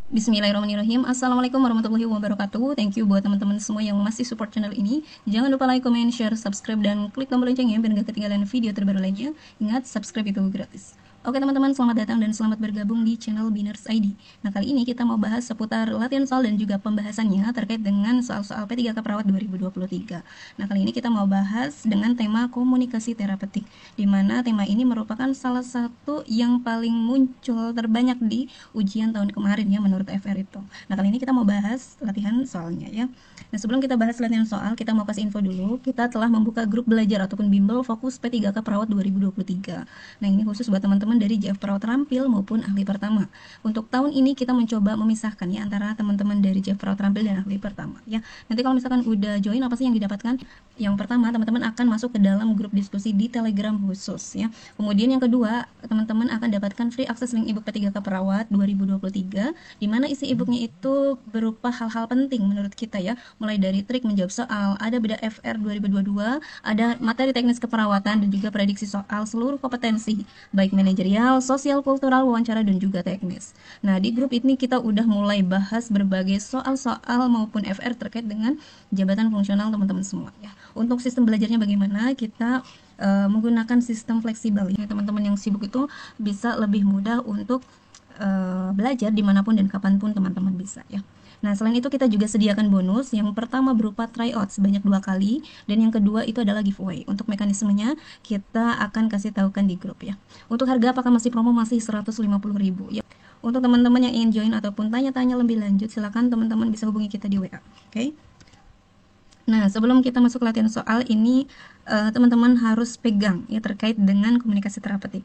Bismillahirrahmanirrahim. Assalamualaikum warahmatullahi wabarakatuh. Thank you buat teman-teman semua yang masih support channel ini. Jangan lupa like, comment, share, subscribe, dan klik tombol loncengnya biar gak ketinggalan video terbaru lainnya. Ingat, subscribe itu gratis. Oke teman-teman, selamat datang dan selamat bergabung di channel Biners ID. Nah, kali ini kita mau bahas seputar latihan soal dan juga pembahasannya terkait dengan soal-soal P3K Perawat 2023. Nah, kali ini kita mau bahas dengan tema komunikasi terapeutik, di mana tema ini merupakan salah satu yang paling muncul terbanyak di ujian tahun kemarin ya menurut FR itu. Nah, kali ini kita mau bahas latihan soalnya ya. Nah, sebelum kita bahas latihan soal, kita mau kasih info dulu. Kita telah membuka grup belajar ataupun bimbel fokus P3K Perawat 2023. Nah, ini khusus buat teman-teman dari JF Perawat Terampil maupun ahli pertama. Untuk tahun ini kita mencoba memisahkan ya antara teman-teman dari JF Perawat Terampil dan ahli pertama ya. Nanti kalau misalkan udah join, apa sih yang didapatkan? Yang pertama, teman-teman akan masuk ke dalam grup diskusi di Telegram khusus ya. Kemudian yang kedua, teman-teman akan dapatkan free akses link ebook P3K Perawat 2023, di mana isi ebooknya itu berupa hal-hal penting menurut kita ya, mulai dari trik menjawab soal, ada beda FR 2022, ada materi teknis keperawatan dan juga prediksi soal seluruh kompetensi baik manajerial, sosial, kultural, wawancara, dan juga teknis. Nah, di grup ini kita udah mulai bahas berbagai soal-soal maupun FR terkait dengan jabatan fungsional teman-teman semua ya. Untuk sistem belajarnya bagaimana? Kita menggunakan sistem fleksibel ya. Teman-teman yang sibuk itu bisa lebih mudah untuk belajar dimanapun dan kapanpun teman-teman bisa ya. Nah, selain itu kita juga sediakan bonus. Yang pertama berupa tryout sebanyak 2 kali, dan yang kedua itu adalah giveaway. Untuk mekanismenya kita akan kasih tahukan di grup ya. Untuk harga apakah masih promo? Masih 150.000 ya. Untuk teman-teman yang ingin join ataupun tanya-tanya lebih lanjut, silakan teman-teman bisa hubungi kita di WA. Oke? Nah, sebelum kita masuk latihan soal ini, teman-teman harus pegang ya terkait dengan komunikasi terapeutik.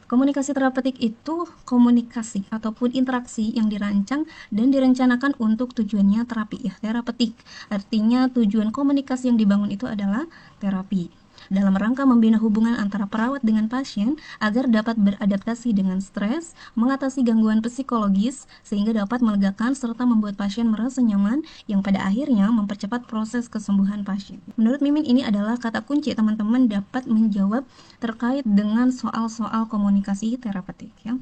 Komunikasi terapeutik itu komunikasi ataupun interaksi yang dirancang dan direncanakan untuk tujuannya terapi ya, terapeutik. Artinya tujuan komunikasi yang dibangun itu adalah terapi, dalam rangka membina hubungan antara perawat dengan pasien agar dapat beradaptasi dengan stres, mengatasi gangguan psikologis sehingga dapat melegakan serta membuat pasien merasa nyaman yang pada akhirnya mempercepat proses kesembuhan pasien. Menurut Mimin, ini adalah kata kunci teman-teman dapat menjawab terkait dengan soal-soal komunikasi terapeutik ya.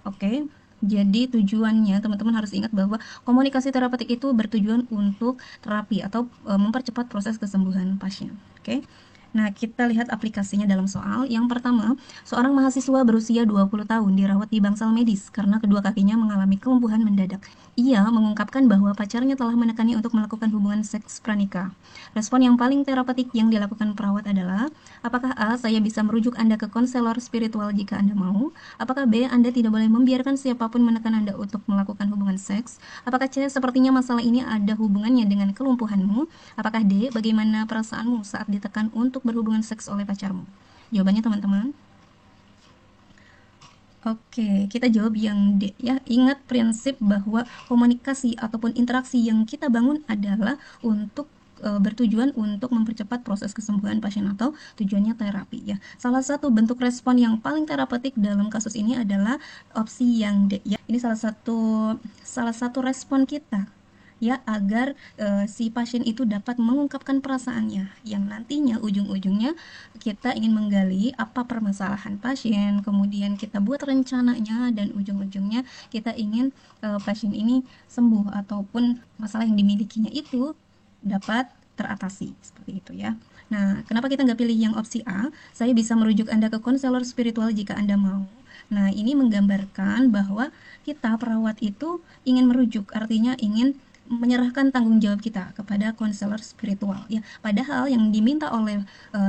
Oke. Jadi tujuannya teman-teman harus ingat bahwa komunikasi terapeutik itu bertujuan untuk terapi atau mempercepat proses kesembuhan pasien. Oke. Nah, kita lihat aplikasinya dalam soal. Yang pertama, seorang mahasiswa berusia 20 tahun dirawat di bangsal medis karena kedua kakinya mengalami kelumpuhan mendadak. Ia mengungkapkan bahwa pacarnya telah menekannya untuk melakukan hubungan seks pranikah. Respon yang paling terapeutik yang dilakukan perawat adalah, apakah A, saya bisa merujuk Anda ke konselor spiritual jika Anda mau? Apakah B, Anda tidak boleh membiarkan siapapun menekan Anda untuk melakukan hubungan seks? Apakah C, sepertinya masalah ini ada hubungannya dengan kelumpuhanmu? Apakah D, bagaimana perasaanmu saat ditekan untuk berhubungan seks oleh pacarmu? Jawabannya teman-teman. Oke, kita jawab yang D ya. Ingat prinsip bahwa komunikasi ataupun interaksi yang kita bangun adalah untuk bertujuan untuk mempercepat proses kesembuhan pasien atau tujuannya terapi ya. Salah satu bentuk respon yang paling terapeutik dalam kasus ini adalah opsi yang D ya. Ini salah satu respon kita ya agar si pasien itu dapat mengungkapkan perasaannya yang nantinya ujung-ujungnya kita ingin menggali apa permasalahan pasien, kemudian kita buat rencananya dan ujung-ujungnya kita ingin pasien ini sembuh ataupun masalah yang dimilikinya itu dapat teratasi seperti itu ya. Nah, kenapa kita nggak pilih yang opsi A? Saya bisa merujuk Anda ke konselor spiritual jika Anda mau. Nah, ini menggambarkan bahwa kita perawat itu ingin merujuk, artinya ingin menyerahkan tanggung jawab kita kepada konselor spiritual ya. Padahal yang diminta oleh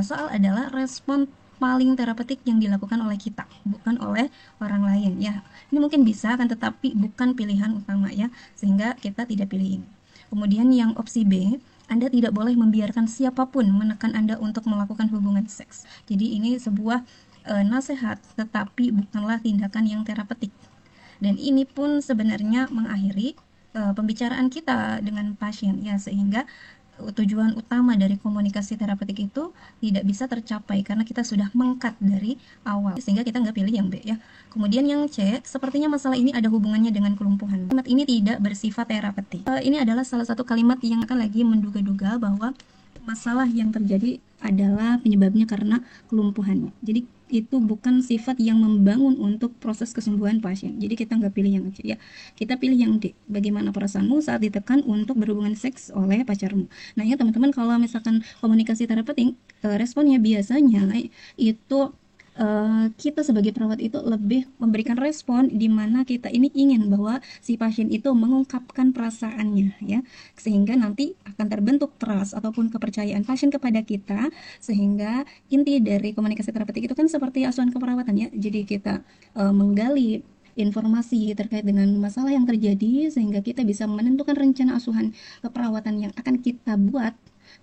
soal adalah respon paling terapeutik yang dilakukan oleh kita, bukan oleh orang lain ya. Ini mungkin bisa kan, tetapi bukan pilihan utama ya, sehingga kita tidak pilih ini. Kemudian yang opsi B, Anda tidak boleh membiarkan siapapun menekan Anda untuk melakukan hubungan seks. Jadi ini sebuah nasihat, tetapi bukanlah tindakan yang terapeutik. Dan ini pun sebenarnya mengakhiri pembicaraan kita dengan pasien ya, sehingga tujuan utama dari komunikasi terapeutik itu tidak bisa tercapai karena kita sudah meng-cut dari awal, sehingga kita nggak pilih yang B ya. Kemudian yang C, sepertinya masalah ini ada hubungannya dengan kelumpuhan. Kalimat ini tidak bersifat terapeutik. Ini adalah salah satu kalimat yang akan lagi menduga-duga bahwa masalah yang terjadi adalah penyebabnya karena kelumpuhan. Jadi itu bukan sifat yang membangun untuk proses kesembuhan pasien. Jadi kita nggak pilih yang C ya. Kita pilih yang D. Bagaimana perasaanmu saat ditekan untuk berhubungan seks oleh pacarmu. Nah ya teman-teman, kalau misalkan komunikasi terapeutik, responnya biasanya itu kita sebagai perawat itu lebih memberikan respon di mana kita ini ingin bahwa si pasien itu mengungkapkan perasaannya ya, sehingga nanti akan terbentuk trust ataupun kepercayaan pasien kepada kita, sehingga inti dari komunikasi terapeutik itu kan seperti asuhan keperawatan ya. Jadi kita menggali informasi terkait dengan masalah yang terjadi sehingga kita bisa menentukan rencana asuhan keperawatan yang akan kita buat,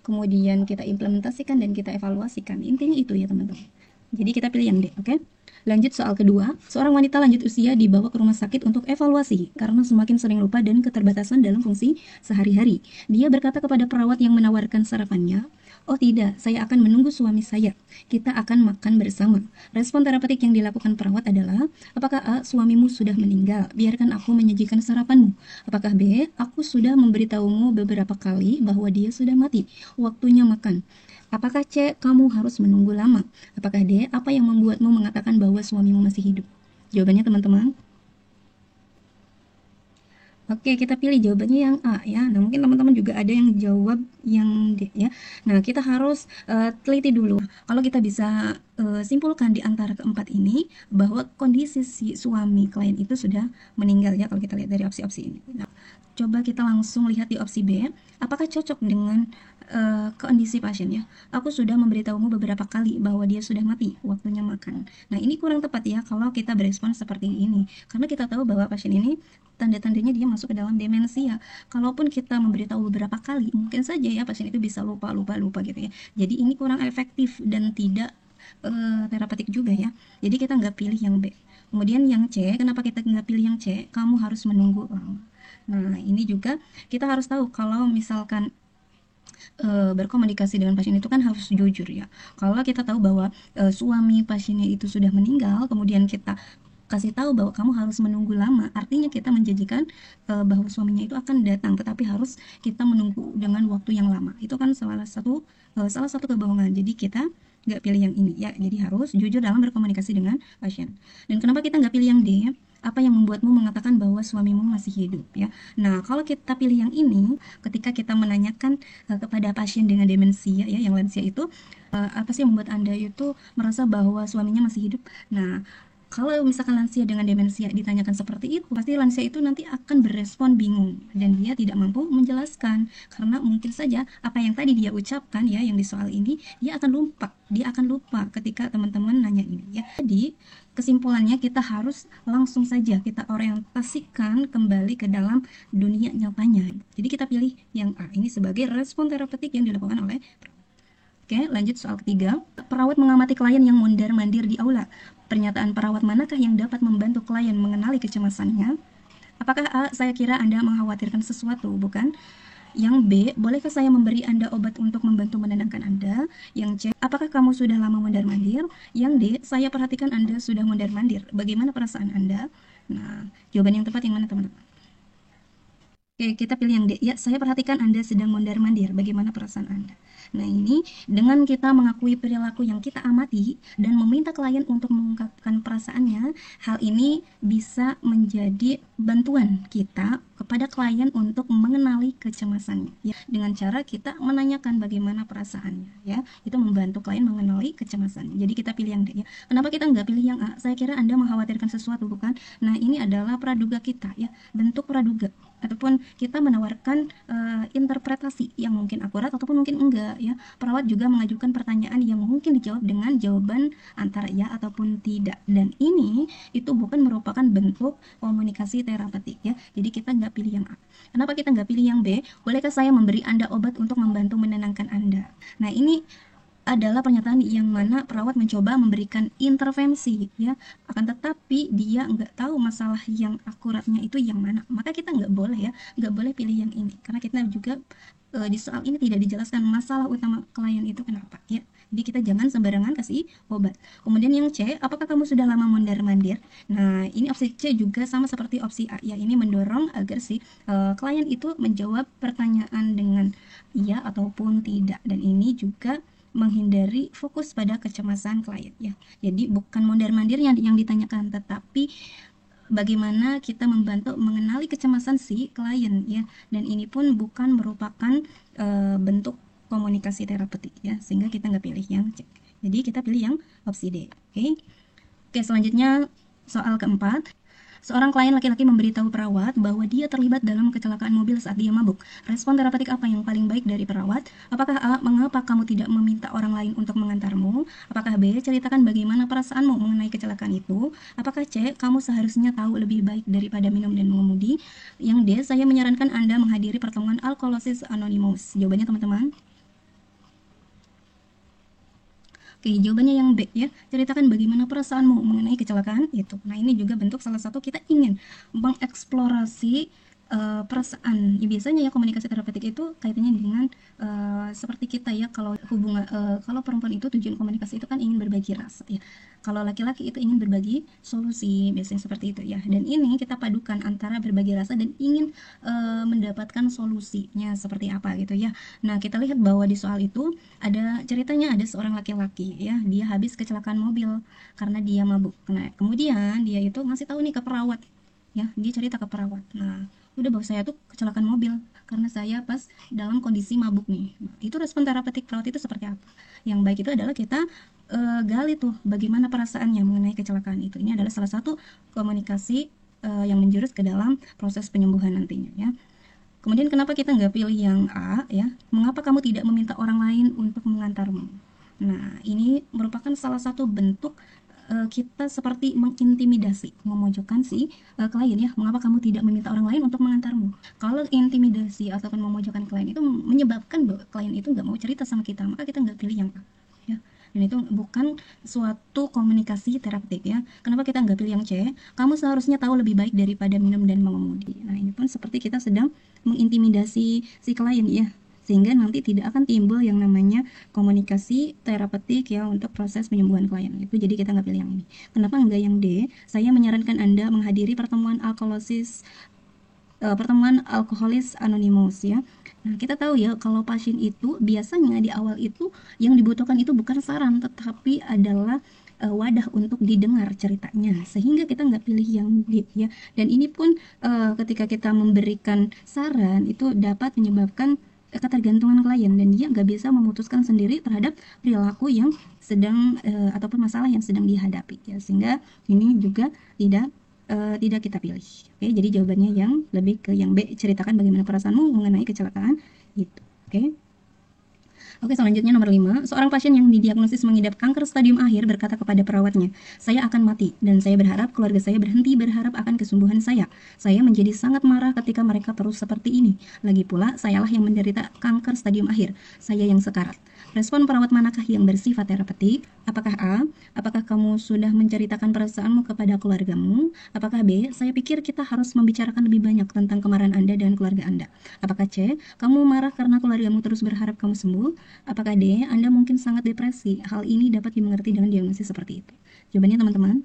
kemudian kita implementasikan dan kita evaluasikan. Intinya itu ya teman-teman. Jadi kita pilih yang D, oke? Lanjut soal kedua, seorang wanita lanjut usia dibawa ke rumah sakit untuk evaluasi karena semakin sering lupa dan keterbatasan dalam fungsi sehari-hari. Dia berkata kepada perawat yang menawarkan sarapannya, "Oh tidak, saya akan menunggu suami saya. Kita akan makan bersama." Respon terapeutik yang dilakukan perawat adalah, apakah A, suamimu sudah meninggal? Biarkan aku menyajikan sarapanmu. Apakah B, aku sudah memberitahumu beberapa kali bahwa dia sudah mati. Waktunya makan. Apakah C, kamu harus menunggu lama? Apakah D, apa yang membuatmu mengatakan bahwa suamimu masih hidup? Jawabannya teman-teman. Oke, kita pilih jawabannya yang A ya. Nah, mungkin teman-teman juga ada yang jawab yang D ya. Nah, kita harus teliti dulu. Kalau kita bisa simpulkan di antara keempat ini bahwa kondisi si suami klien itu sudah meninggal ya, kalau kita lihat dari opsi-opsi ini. Nah, coba kita langsung lihat di opsi B. Apakah cocok dengan kondisi pasien ya? Aku sudah memberitahumu beberapa kali bahwa dia sudah mati, waktunya makan. Nah, ini kurang tepat ya kalau kita berespon seperti ini. Karena kita tahu bahwa pasien ini tanda-tandanya dia masuk ke dalam demensia. Kalaupun kita memberitahu beberapa kali, mungkin saja ya pasien itu bisa lupa gitu ya. Jadi ini kurang efektif dan tidak terapeutik juga ya. Jadi kita nggak pilih yang B. Kemudian yang C, kenapa kita nggak pilih yang C? Kamu harus menunggu lama. Nah, ini juga kita harus tahu kalau misalkan berkomunikasi dengan pasien itu kan harus jujur ya. Kalau kita tahu bahwa suami pasiennya itu sudah meninggal, kemudian kita kasih tahu bahwa kamu harus menunggu lama, artinya kita menjanjikan bahwa suaminya itu akan datang, tetapi harus kita menunggu dengan waktu yang lama. Itu kan salah satu kebohongan. Jadi kita nggak pilih yang ini ya. Jadi harus jujur dalam berkomunikasi dengan pasien. Dan kenapa kita nggak pilih yang D? Apa yang membuatmu mengatakan bahwa suamimu masih hidup ya? Nah, kalau kita pilih yang ini, ketika kita menanyakan kepada pasien dengan demensia ya, yang lansia itu, apa sih yang membuat Anda itu merasa bahwa suaminya masih hidup? Nah, kalau misalkan lansia dengan demensia ditanyakan seperti itu, pasti lansia itu nanti akan berespon bingung dan dia tidak mampu menjelaskan, karena mungkin saja apa yang tadi dia ucapkan ya, yang di soal ini dia akan lupa ketika teman-teman nanya ini ya. Jadi kesimpulannya kita harus langsung saja kita orientasikan kembali ke dalam dunia nyatanya. Jadi kita pilih yang A ini sebagai respon terapeutik yang dilakukan oleh. Oke, lanjut soal ketiga. Perawat mengamati klien yang mondar-mandir di aula. Pernyataan perawat manakah yang dapat membantu klien mengenali kecemasannya? Apakah A, saya kira Anda mengkhawatirkan sesuatu, bukan? Yang B, bolehkah saya memberi Anda obat untuk membantu menenangkan Anda? Yang C, apakah kamu sudah lama mondar-mandir? Yang D, saya perhatikan Anda sudah mondar-mandir. Bagaimana perasaan Anda? Nah, jawaban yang tepat yang mana teman-teman? Oke, kita pilih yang D. Ya, saya perhatikan Anda sedang mondar-mandir. Bagaimana perasaan Anda? Nah, ini dengan kita mengakui perilaku yang kita amati dan meminta klien untuk mengungkapkan perasaannya, hal ini bisa menjadi bantuan kita kepada klien untuk mengenali kecemasannya. Ya, dengan cara kita menanyakan bagaimana perasaannya, ya, itu membantu klien mengenali kecemasannya. Jadi kita pilih yang D. Ya. Kenapa kita nggak pilih yang A? Saya kira Anda mengkhawatirkan sesuatu, bukan? Nah, ini adalah praduga kita, ya, bentuk praduga, ataupun kita menawarkan interpretasi yang mungkin akurat ataupun mungkin enggak ya. Perawat juga mengajukan pertanyaan yang mungkin dijawab dengan jawaban antara ya ataupun tidak, dan ini itu bukan merupakan bentuk komunikasi terapeutik ya. Jadi kita nggak pilih yang A. Kenapa kita nggak pilih yang B? Bolehkah saya memberi Anda obat untuk membantu menenangkan Anda? Nah, ini adalah pernyataan yang mana perawat mencoba memberikan intervensi ya, akan tetapi dia nggak tahu masalah yang akuratnya itu yang mana, maka kita nggak boleh ya, nggak boleh pilih yang ini, karena kita juga di soal ini tidak dijelaskan masalah utama klien itu kenapa ya. Jadi kita jangan sembarangan kasih obat. Kemudian yang C, apakah kamu sudah lama mondar-mandir? Nah, ini opsi C juga sama seperti opsi A ya, ini mendorong agar si klien itu menjawab pertanyaan dengan iya ataupun tidak, dan ini juga menghindari fokus pada kecemasan klien ya. Jadi bukan mondar-mandir yang ditanyakan, tetapi bagaimana kita membantu mengenali kecemasan si klien ya. Dan ini pun bukan merupakan bentuk komunikasi terapeutik ya, sehingga kita nggak pilih yang C. Jadi kita pilih yang opsi D. Oke, selanjutnya soal keempat. Seorang klien laki-laki memberitahu perawat bahwa dia terlibat dalam kecelakaan mobil saat dia mabuk. Respon terapeutik apa yang paling baik dari perawat? Apakah A. Mengapa kamu tidak meminta orang lain untuk mengantarmu? Apakah B. Ceritakan bagaimana perasaanmu mengenai kecelakaan itu? Apakah C. Kamu seharusnya tahu lebih baik daripada minum dan mengemudi? Yang D. Saya menyarankan Anda menghadiri pertemuan Alcoholics Anonymous. Jawabannya teman-teman. Oke, jawabannya yang B ya. Ceritakan bagaimana perasaanmu mengenai kecelakaan itu. Nah, ini juga bentuk salah satu kita ingin mengeksplorasi perasaan. Ya, biasanya ya komunikasi terapeutik itu kaitannya dengan seperti kita ya, kalau hubungan kalau perempuan itu tujuan komunikasi itu kan ingin berbagi rasa ya. Kalau laki-laki itu ingin berbagi solusi, biasanya seperti itu ya. Dan ini kita padukan antara berbagi rasa dan ingin mendapatkan solusinya seperti apa gitu ya. Nah, kita lihat bahwa di soal itu ada ceritanya, ada seorang laki-laki ya, dia habis kecelakaan mobil karena dia mabuk. Nah, kemudian dia itu ngasih tahu nih ke perawat ya, dia cerita ke perawat. Nah, udah bahwa saya tuh kecelakaan mobil karena saya pas dalam kondisi mabuk nih. Nah, itu respon terapeutik perawat itu seperti apa? Yang baik itu adalah kita gali tuh bagaimana perasaannya mengenai kecelakaan itu. Ini adalah salah satu komunikasi yang menjurus ke dalam proses penyembuhan nantinya ya. Kemudian kenapa kita nggak pilih yang A ya? Mengapa kamu tidak meminta orang lain untuk mengantarmu? Nah, ini merupakan salah satu bentuk kita seperti mengintimidasi, memojokkan si klien ya. Mengapa kamu tidak meminta orang lain untuk mengantarmu? Kalau intimidasi ataupun memojokkan klien itu menyebabkan bahwa klien itu nggak mau cerita sama kita, maka kita nggak pilih yang A ya. Dan itu bukan suatu komunikasi terapeutik ya. Kenapa kita nggak pilih yang C? Kamu seharusnya tahu lebih baik daripada minum dan mengemudi. Nah, ini pun seperti kita sedang mengintimidasi si klien ya, sehingga nanti tidak akan timbul yang namanya komunikasi terapeutik ya untuk proses penyembuhan klien itu. Jadi kita nggak pilih yang ini. Kenapa nggak yang D? Saya menyarankan Anda menghadiri pertemuan Alcoholics Anonymous ya. Nah, kita tahu ya kalau pasien itu biasanya di awal itu yang dibutuhkan itu bukan saran, tetapi adalah wadah untuk didengar ceritanya, sehingga kita nggak pilih yang D ya. Dan ini pun ketika kita memberikan saran itu dapat menyebabkan ketergantungan klien, dan dia nggak bisa memutuskan sendiri terhadap perilaku yang sedang ataupun masalah yang sedang dihadapi ya, sehingga ini juga tidak kita pilih. Oke, jadi jawabannya yang lebih ke yang B, ceritakan bagaimana perasaanmu mengenai kecelakaan itu. Oke, selanjutnya nomor 5. Seorang pasien yang didiagnosis mengidap kanker stadium akhir berkata kepada perawatnya, "Saya akan mati dan saya berharap keluarga saya berhenti berharap akan kesembuhan saya. Saya menjadi sangat marah ketika mereka terus seperti ini. Lagi pula, sayalah yang menderita kanker stadium akhir. Saya yang sekarat." Respon perawat manakah yang bersifat terapeutik? Apakah A. Apakah kamu sudah menceritakan perasaanmu kepada keluargamu? Apakah B. Saya pikir kita harus membicarakan lebih banyak tentang kemarahan Anda dan keluarga Anda. Apakah C. Kamu marah karena keluargamu terus berharap kamu sembuh? Apakah D. Anda mungkin sangat depresi? Hal ini dapat dimengerti dengan diagnosis seperti itu. Jawabannya teman-teman.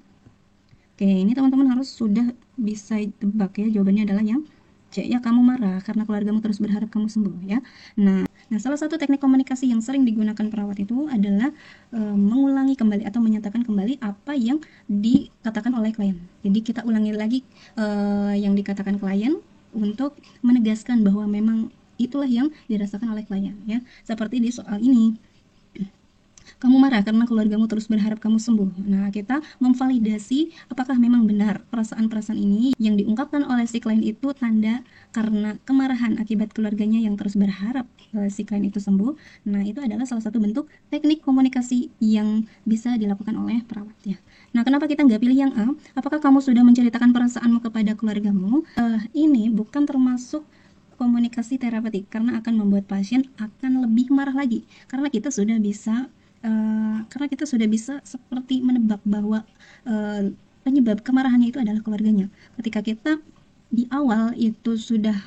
Oke, ini teman-teman harus sudah bisa tebak ya. Jawabannya adalah yang C ya, kamu marah karena keluargamu terus berharap kamu sembuh ya. Nah, salah satu teknik komunikasi yang sering digunakan perawat itu adalah mengulangi kembali atau menyatakan kembali apa yang dikatakan oleh klien. Jadi kita ulangi lagi yang dikatakan klien untuk menegaskan bahwa memang itulah yang dirasakan oleh klien ya. Seperti di soal ini, kamu marah karena keluargamu terus berharap kamu sembuh. Nah, kita memvalidasi apakah memang benar perasaan-perasaan ini yang diungkapkan oleh si klien itu tanda karena kemarahan akibat keluarganya yang terus berharap si klien itu sembuh. Nah, itu adalah salah satu bentuk teknik komunikasi yang bisa dilakukan oleh perawat ya. Nah, kenapa kita nggak pilih yang A? Apakah kamu sudah menceritakan perasaanmu kepada keluargamu? Ini bukan termasuk komunikasi terapeutik karena akan membuat pasien akan lebih marah lagi karena kita sudah bisa seperti menebak bahwa penyebab kemarahannya itu adalah keluarganya. Ketika kita di awal itu sudah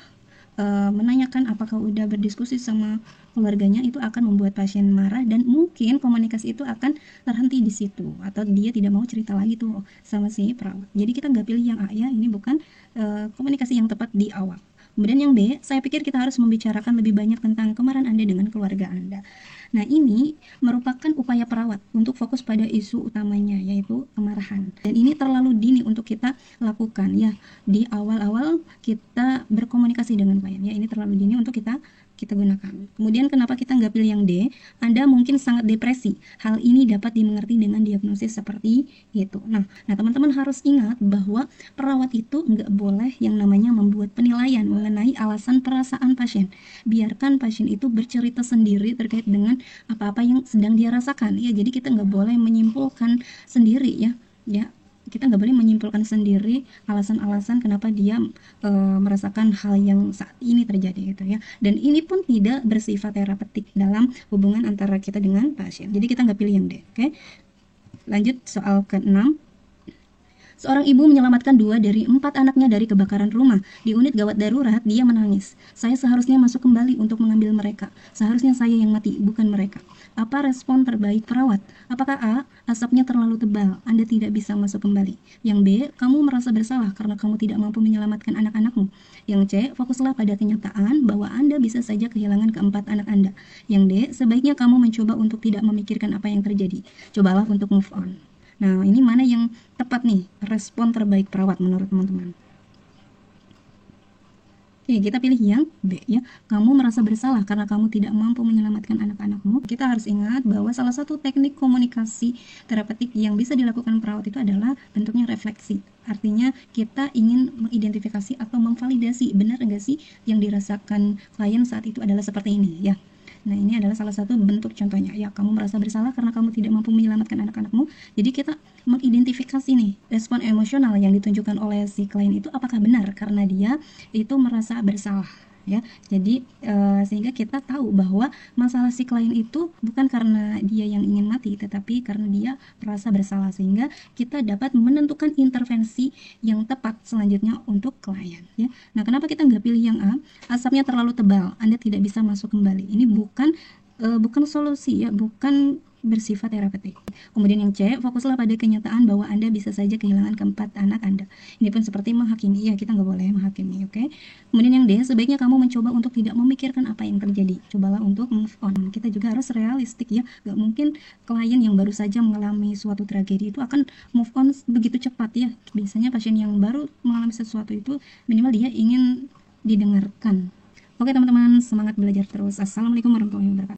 menanyakan apakah udah berdiskusi sama keluarganya, itu akan membuat pasien marah dan mungkin komunikasi itu akan terhenti di situ atau dia tidak mau cerita lagi tuh sama si perawat. Jadi kita nggak pilih yang A ya, ini bukan komunikasi yang tepat di awal. Kemudian yang B, saya pikir kita harus membicarakan lebih banyak tentang kemarahan Anda dengan keluarga Anda. Nah, ini merupakan upaya perawat untuk fokus pada isu utamanya, yaitu kemarahan. Dan ini terlalu dini untuk kita lakukan ya. Di awal-awal kita berkomunikasi dengan klien ya, ini terlalu dini untuk kita gunakan. Kemudian kenapa kita nggak pilih yang D? Anda mungkin sangat depresi. Hal ini dapat dimengerti dengan diagnosis seperti itu. Nah teman-teman harus ingat bahwa perawat itu nggak boleh yang namanya membuat penilaian mengenai alasan perasaan pasien. Biarkan pasien itu bercerita sendiri terkait dengan apa-apa yang sedang dia rasakan. Ya, jadi kita nggak boleh menyimpulkan sendiri ya. Kita nggak boleh menyimpulkan sendiri alasan-alasan kenapa dia merasakan hal yang saat ini terjadi gitu ya. Dan ini pun tidak bersifat terapeutik dalam hubungan antara kita dengan pasien. Jadi kita nggak pilih yang D. Oke. Lanjut soal ke-6. Seorang ibu menyelamatkan 2 dari 4 anaknya dari kebakaran rumah. Di unit gawat darurat, dia menangis. Saya seharusnya masuk kembali untuk mengambil mereka. Seharusnya saya yang mati, bukan mereka. Apa respon terbaik perawat? Apakah A, asapnya terlalu tebal, Anda tidak bisa masuk kembali? Yang B, kamu merasa bersalah karena kamu tidak mampu menyelamatkan anak-anakmu? Yang C, fokuslah pada kenyataan bahwa Anda bisa saja kehilangan keempat anak Anda. Yang D, sebaiknya kamu mencoba untuk tidak memikirkan apa yang terjadi. Cobalah untuk move on. Nah, ini mana yang tepat nih, respon terbaik perawat menurut teman-teman? Oke, kita pilih yang B ya. Kamu merasa bersalah karena kamu tidak mampu menyelamatkan anak-anakmu. Kita harus ingat bahwa salah satu teknik komunikasi terapeutik yang bisa dilakukan perawat itu adalah bentuknya refleksi. Artinya kita ingin mengidentifikasi atau memvalidasi benar enggak sih yang dirasakan klien saat itu adalah seperti ini ya. Nah, ini adalah salah satu bentuk contohnya. Ya, kamu merasa bersalah karena kamu tidak mampu menyelamatkan anak-anakmu. Jadi kita mengidentifikasi nih respon emosional yang ditunjukkan oleh si klien itu apakah benar karena dia itu merasa bersalah ya. Jadi sehingga kita tahu bahwa masalah si klien itu bukan karena dia yang ingin mati, tetapi karena dia merasa bersalah, sehingga kita dapat menentukan intervensi yang tepat selanjutnya untuk klien ya. Nah, kenapa kita nggak pilih yang A? Asapnya terlalu tebal, Anda tidak bisa masuk kembali. Ini bukan solusi ya, bukan bersifat terapeutik. Kemudian yang C, fokuslah pada kenyataan bahwa Anda bisa saja kehilangan keempat anak Anda. Ini pun seperti menghakimi, ya kita nggak boleh menghakimi, oke? Kemudian yang D, sebaiknya kamu mencoba untuk tidak memikirkan apa yang terjadi. Cobalah untuk move on. Kita juga harus realistik ya, nggak mungkin klien yang baru saja mengalami suatu tragedi itu akan move on begitu cepat ya. Biasanya pasien yang baru mengalami sesuatu itu minimal dia ingin didengarkan. Oke teman-teman, semangat belajar terus. Assalamualaikum warahmatullahi wabarakatuh.